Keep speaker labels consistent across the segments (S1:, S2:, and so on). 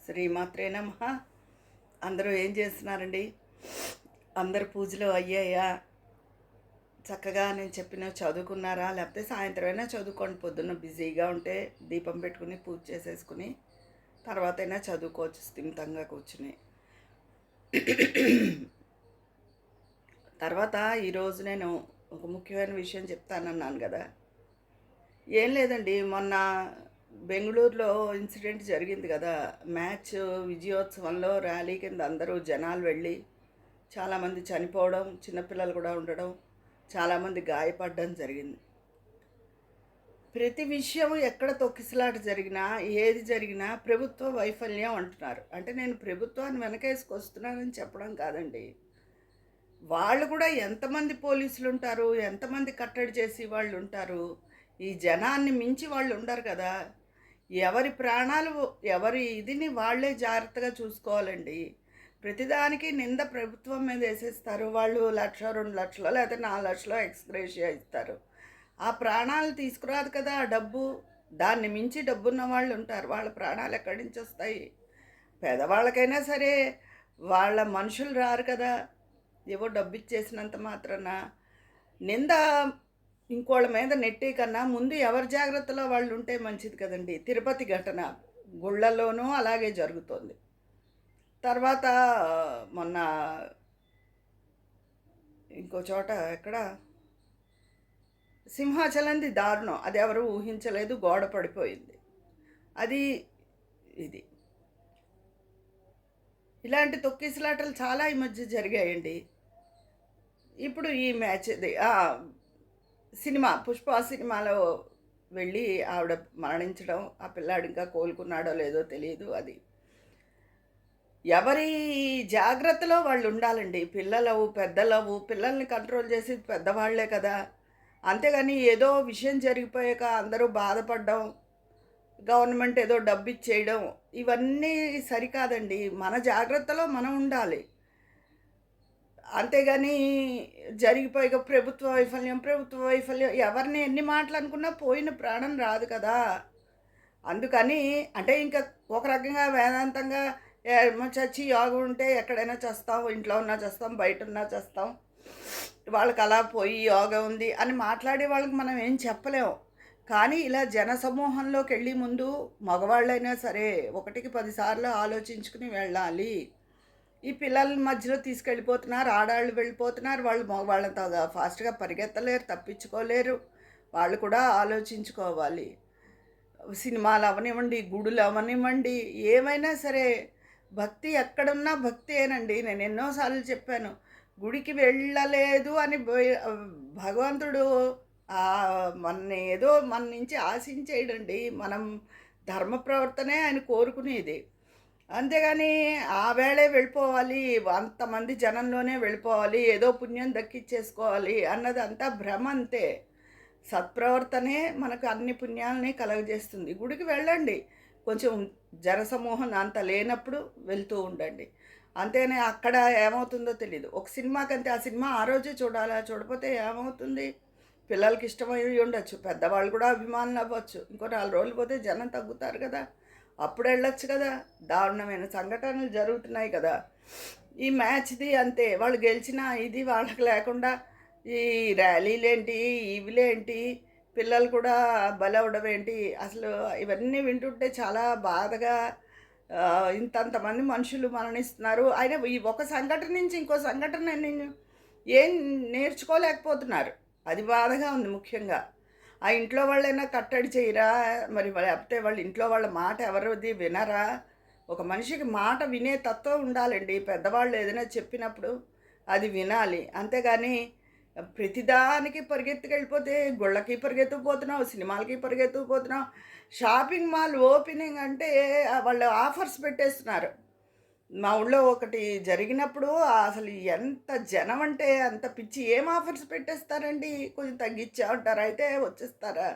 S1: శ్రీమాత్రే నమః. అందరూ ఏం చేస్తున్నారండి? అందరు పూజలు అయ్యాయా? చక్కగా నేను చెప్పినవి చదువుకున్నారా? లేకపోతే సాయంత్రమైనా చదువుకోండి. పొద్దున్న బిజీగా ఉంటే దీపం పెట్టుకుని పూజ చేసేసుకుని తర్వాతైనా చదువుకోవచ్చు స్థిమితంగా కూర్చుని. తర్వాత ఈరోజు నేను ఒక ముఖ్యమైన విషయం చెప్తానన్నాను కదా! ఏం లేదండి. మొన్న బెంగుళూరులో ఇన్సిడెంట్ జరిగింది కదా! మ్యాచ్ విజయోత్సవంలో ర్యాలీ కింద అందరూ జనాలు వెళ్ళి చాలామంది చనిపోవడం, చిన్నపిల్లలు కూడా ఉండడం, చాలామంది గాయపడడం జరిగింది. ప్రతి విషయం ఎక్కడ తొక్కిసలాట జరిగినా, ఏది జరిగినా ప్రభుత్వ వైఫల్యం అంటున్నారు. అంటే నేను ప్రభుత్వాన్ని వెనకేసుకొస్తున్నానని చెప్పడం కాదండి. వాళ్ళు కూడా ఎంతమంది పోలీసులుంటారు, ఎంతమంది కట్టడి చేసి వాళ్ళుంటారు. ఈ జనాన్ని మించి వాళ్ళు ఉండరు కదా! ఎవరి ప్రాణాలు, ఎవరి ఇదిని వాళ్ళే జాగ్రత్తగా చూసుకోవాలండి. ప్రతిదానికి నింద ప్రభుత్వం మీద ఏసేస్తారు. వాళ్ళు 1,00,000, 2,00,000 లేకపోతే 4,00,000 ఎక్స్‌గ్రేషియా ఇస్తారు. ఆ ప్రాణాలు తీసుకురాదు కదా ఆ డబ్బు. దాన్ని మించి డబ్బున్న వాళ్ళుంటారు. వాళ్ళ ప్రాణాలు ఎక్కడి నుంచొస్తాయి? పేదవాళ్ళకైనా సరే వాళ్ళ మనుషులు రారు కదా! ఏవో డబ్బిచ్చేసినంత మాత్రాన నింద ఇంకోళ్ళ మీద నెట్టే కన్నా ముందు ఎవరి జాగ్రత్తలో వాళ్ళు ఉంటే మంచిది కదండి. తిరుపతి ఘటన గుళ్ళల్లోనూ అలాగే జరుగుతోంది. తర్వాత మొన్న ఇంకో చోట ఎక్కడ సింహాచలంది దారుణం. అది ఎవరు ఊహించలేదు, గోడ పడిపోయింది. అది ఇది. ఇలాంటి తొక్కిసలాటలు చాలా ఈ మధ్య జరిగాయండి. ఇప్పుడు ఈ మ్యాచ్‌ది సినిమా 'పుష్ప' సినిమాలో వెళ్ళి ఆవిడ మరణించడం, ఆ పిల్లాడు ఇంకా కోలుకున్నాడో లేదో తెలీదు అది. ఎవరి జాగ్రత్తలో వాళ్ళు ఉండాలండి. పెద్దలవు పిల్లల్ని కంట్రోల్ చేసేది పెద్దవాళ్లే కదా! అంతేగాని ఏదో విషయం జరిగిపోయాక అందరూ బాధపడడం, గవర్నమెంట్ ఏదో డబ్బిచ్చేయడం ఇవన్నీ సరికాదండి. మన జాగ్రత్తలో మనం ఉండాలి. అంతేగాని జరిగిపోయాక ప్రభుత్వ వైఫల్యం ఎవరిని ఎన్ని మాటలు అనుకున్నా పోయిన ప్రాణం రాదు కదా! అందుకని అంటే ఇంకా ఒక రకంగా వేదాంతంగా చచ్చి యోగం ఉంటే ఎక్కడైనా చస్తాం, ఇంట్లో ఉన్నా చస్తాం, బయటున్నా చస్తాం. వాళ్ళకి అలా పోయి యోగా ఉంది అని మాట్లాడే వాళ్ళకి మనం ఏం చెప్పలేము. కానీ ఇలా జనసమూహంలోకెళ్ళి ముందు మగవాళ్ళైనా సరే ఒకటికి 10 సార్లు ఆలోచించుకుని వెళ్ళాలి. ఈ పిల్లల మధ్యలో తీసుకెళ్ళిపోతున్నారు, ఆడాళ్ళు వెళ్ళిపోతున్నారు. వాళ్ళు మగవాళ్ళంత ఫాస్ట్‌గా పరిగెత్తలేరు, తప్పించుకోలేరు. వాళ్ళు కూడా ఆలోచించుకోవాలి. సినిమాలు అవ్వనివ్వండి, గుడులు అవ్వనివ్వండి, ఏమైనా సరే భక్తి ఎక్కడున్నా భక్తేనండి. నేను ఎన్నో సార్లు చెప్పాను. గుడికి వెళ్ళలేదు అని భగవంతుడు మనని ఏదో మన నుంచి ఆశించేయడండి. మనం ధర్మ ప్రవర్తనే ఆయన కోరుకునేది. అంతేగాని ఆ వేళే వెళ్ళిపోవాలి, అంతమంది జనంలోనే వెళ్ళిపోవాలి, ఏదో పుణ్యం దక్కిచ్చేసుకోవాలి అన్నదంతా భ్రమ అంతే. సత్ప్రవర్తనే మనకు అన్ని పుణ్యాలని కలగజేస్తుంది. గుడికి వెళ్ళండి. కొంచెం జనసమూహం అంత లేనప్పుడు వెళ్తూ ఉండండి. అంతేనే అక్కడ ఏమవుతుందో తెలీదు. ఒక సినిమాకంతే ఆ సినిమా ఆ రోజే చూడాలా, చూడపోతే ఏమవుతుంది? పిల్లలకి ఇష్టమై ఉండొచ్చు. పెద్దవాళ్ళు కూడా అభిమానులు అవ్వచ్చు. ఇంకో 4 రోజులు పోతే జనం తగ్గుతారు కదా! అప్పుడు వెళ్ళొచ్చు కదా! దారుణమైన సంఘటనలు జరుగుతున్నాయి కదా! ఈ మ్యాచ్‌ది అంతే. వాళ్ళు గెలిచినా ఇది వాళ్ళకి లేకుండా ఈ ర్యాలీలేంటి, ఇవిలేంటి, పిల్లలు కూడా బలవ్వడం ఏంటి, అసలు ఇవన్నీ వింటుంటే చాలా బాధగా ఇంతంతమంది మనుషులు మరణిస్తున్నారు. అయినా ఈ ఒక సంఘటన నుంచి ఇంకో సంఘటన ఏం నేర్చుకోలేకపోతున్నారు. అది బాధగా ఉంది ముఖ్యంగా. ఆ ఇంట్లో వాళ్ళైనా కట్టడి చేయరా? మరి లేకపోతే వాళ్ళ ఇంట్లో వాళ్ళ మాట ఎవరిది వినరా? ఒక మనిషికి మాట వినే తత్వం ఉండాలండి. పెద్దవాళ్ళు ఏదైనా చెప్పినప్పుడు అది వినాలి. అంతేగాని ప్రతిదానికి పరిగెత్తుకెళ్ళిపోతే గుళ్ళకి పరిగెత్తుకుపోతున్నావు, సినిమాలకి పరిగెత్తుకుపోతున్నావు. షాపింగ్ మాల్ ఓపెనింగ్ అంటే వాళ్ళు ఆఫర్స్ పెట్టేస్తున్నారు. మా ఊళ్ళో ఒకటి జరిగినప్పుడు అసలు ఎంత జనం అంటే అంత పిచ్చి. ఏం ఆఫర్స్ పెట్టేస్తారండి? కొంచెం తగ్గించామంటారా? అయితే వచ్చేస్తారా?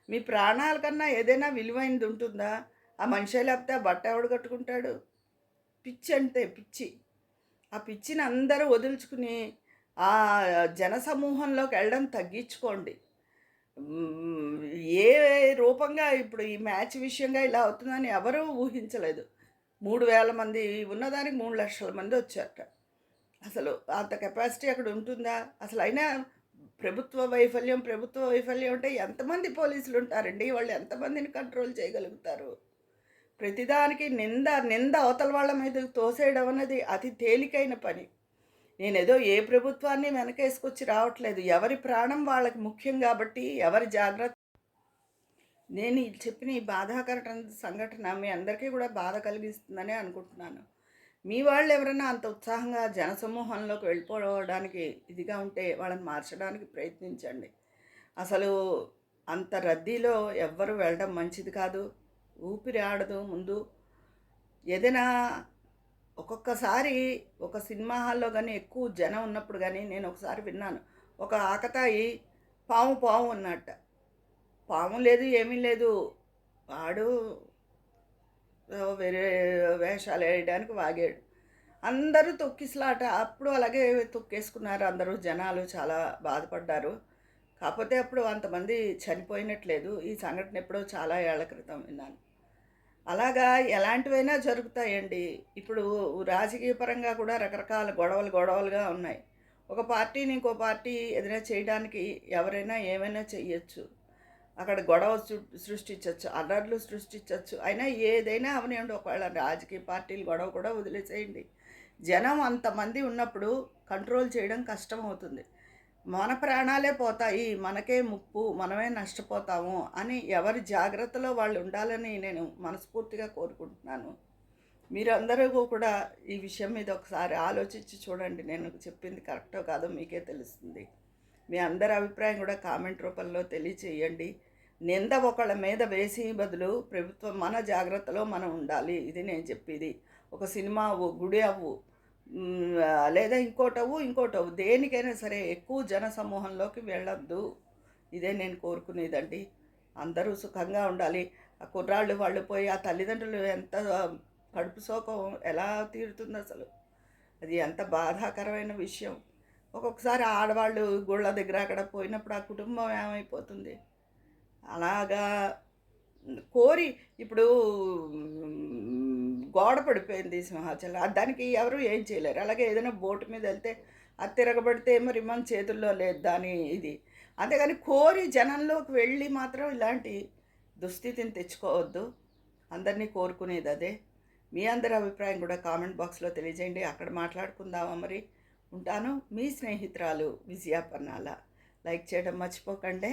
S1: మీ ప్రాణాల కన్నా ఏదైనా విలువైనది ఉంటుందా? ఆ మనిషే లేకపోతే ఆ బట్ట ఎవడు కట్టుకుంటాడు? పిచ్చి అంటే పిచ్చి. ఆ పిచ్చిని అందరూ వదులుచుకుని ఆ జనసమూహంలోకి వెళ్ళడం తగ్గించుకోండి. ఏ రూపంగా ఇప్పుడు ఈ మ్యాచ్ విషయంగా ఇలా అవుతుందని ఎవరూ ఊహించలేదు. 3,000 మంది ఉన్నదానికి 3,00,000 మంది వచ్చారట. అసలు అంత కెపాసిటీ అక్కడ ఉంటుందా? అసలైనా ప్రభుత్వ వైఫల్యం అంటే ఎంతమంది పోలీసులుంటారండి? వాళ్ళు ఎంతమందిని కంట్రోల్ చేయగలుగుతారు? ప్రతిదానికి నింద అవతల వాళ్ళ మీదకి తోసేయడం అన్నది అతి తేలికైన పని. నేనేదో ఏ ప్రభుత్వాన్ని వెనకేసుకొచ్చి రావట్లేదు. ఎవరి ప్రాణం వాళ్ళకి ముఖ్యం గాబట్టి, ఎవరి జాగ్రత్త నేను ఈ చెప్పిన ఈ సంఘటన మీ అందరికీ కూడా బాధ కలిగిస్తుందనే అనుకుంటున్నాను. మీ వాళ్ళు ఎవరైనా అంత ఉత్సాహంగా జనసమూహంలోకి వెళ్ళిపోవడానికి ఇదిగా ఉంటే వాళ్ళని మార్చడానికి ప్రయత్నించండి. అసలు అంత రద్దీలో ఎవ్వరు వెళ్ళడం మంచిది కాదు. ఊపిరి ఆడదు ముందు. ఏదైనా ఒక్కొక్కసారి ఒక సినిమా హాల్‌లో గాని ఎక్కువ జనం ఉన్నప్పుడు గాని నేను ఒకసారి విన్నాను. ఒక ఆకతాయి పాము అన్నట్ట. పాము లేదు, ఏమీ లేదు. వాడు వేరే వేషాలేయడానికి వాగాడు. అందరూ తొక్కిసలాట. అప్పుడు అలాగే తొక్కేసుకున్నారు అందరూ. జనాలు చాలా బాధపడ్డారు. కాపోతే అప్పుడు అంతమంది చనిపోయినట్లేదు. ఈ సంఘటన ఎప్పుడో చాలా ఏళ్ల క్రితం విన్నాను. అలాగా ఎలాంటివైనా జరుగుతాయండి. ఇప్పుడు రాజకీయ పరంగా కూడా రకరకాల గొడవలుగా ఉన్నాయి. ఒక పార్టీని ఇంకో పార్టీ ఏదైనా చేయడానికి ఎవరైనా ఏమైనా చెయ్యొచ్చు. అక్కడ గొడవ సృష్టించొచ్చు, అల్లర్లు సృష్టించొచ్చు. అయినా ఏదైనా అవనివ్వండి, ఒకవేళ రాజకీయ పార్టీలు గొడవ కూడా వదిలేసేయండి. జనం అంతమంది ఉన్నప్పుడు కంట్రోల్ చేయడం కష్టమవుతుంది. మన ప్రాణాలే పోతాయి, మనకే ముప్పు, మనమే నష్టపోతాము అని ఎవరి జాగ్రత్తలో వాళ్ళు ఉండాలని నేను మనస్ఫూర్తిగా కోరుకుంటున్నాను. మీరందరూ కూడా ఈ విషయం మీద ఒకసారి ఆలోచించి చూడండి. నేను చెప్పింది కరెక్టో కాదో మీకే తెలుస్తుంది. మీ అందరి అభిప్రాయం కూడా కామెంట్ రూపంలో తెలియచేయండి. నింద ఒకళ్ళ మీద వేసి బదులు ప్రభుత్వం మన జాగ్రత్తలో మనం ఉండాలి. ఇది నేను చెప్పేది. ఒక సినిమా అవ్వు, గుడి అవ్వు, లేదా ఇంకోటవ్వు దేనికైనా సరే ఎక్కువ జన సమూహంలోకి వెళ్ళొద్దు. ఇదే నేను కోరుకునేదండి. అందరూ సుఖంగా ఉండాలి. ఆ కుర్రాళ్ళు వాళ్ళు పోయి ఆ తల్లిదండ్రులు ఎంత కడుపు శోకం ఎలా తీరుతుంది అసలు? అది ఎంత బాధాకరమైన విషయం. ఒక్కొక్కసారి ఆడవాళ్ళు గుళ్ళ దగ్గర అక్కడ పోయినప్పుడు ఆ కుటుంబం ఏమైపోతుంది? అలాగా కోరి ఇప్పుడు గోడ పడిపోయింది సింహాచలం. దానికి ఎవరు ఏం చేయలేరు. అలాగే ఏదైనా బోటు మీద వెళ్తే అది తిరగబడితే మరి మన చేతుల్లో లేదు దాని ఇది. అంతేగాని కోరి జనంలోకి వెళ్ళి మాత్రం ఇలాంటి దుస్థితిని తెచ్చుకోవద్దు. అందరినీ కోరుకునేది అదే. మీ అందరి అభిప్రాయం కూడా కామెంట్ బాక్స్లో తెలియజేయండి. అక్కడ మాట్లాడుకుందామా మరి. ఉంటాను. మీ స్నేహితురాలు విజయ పన్నాల. లైక్ చేయడం మర్చిపోకండి.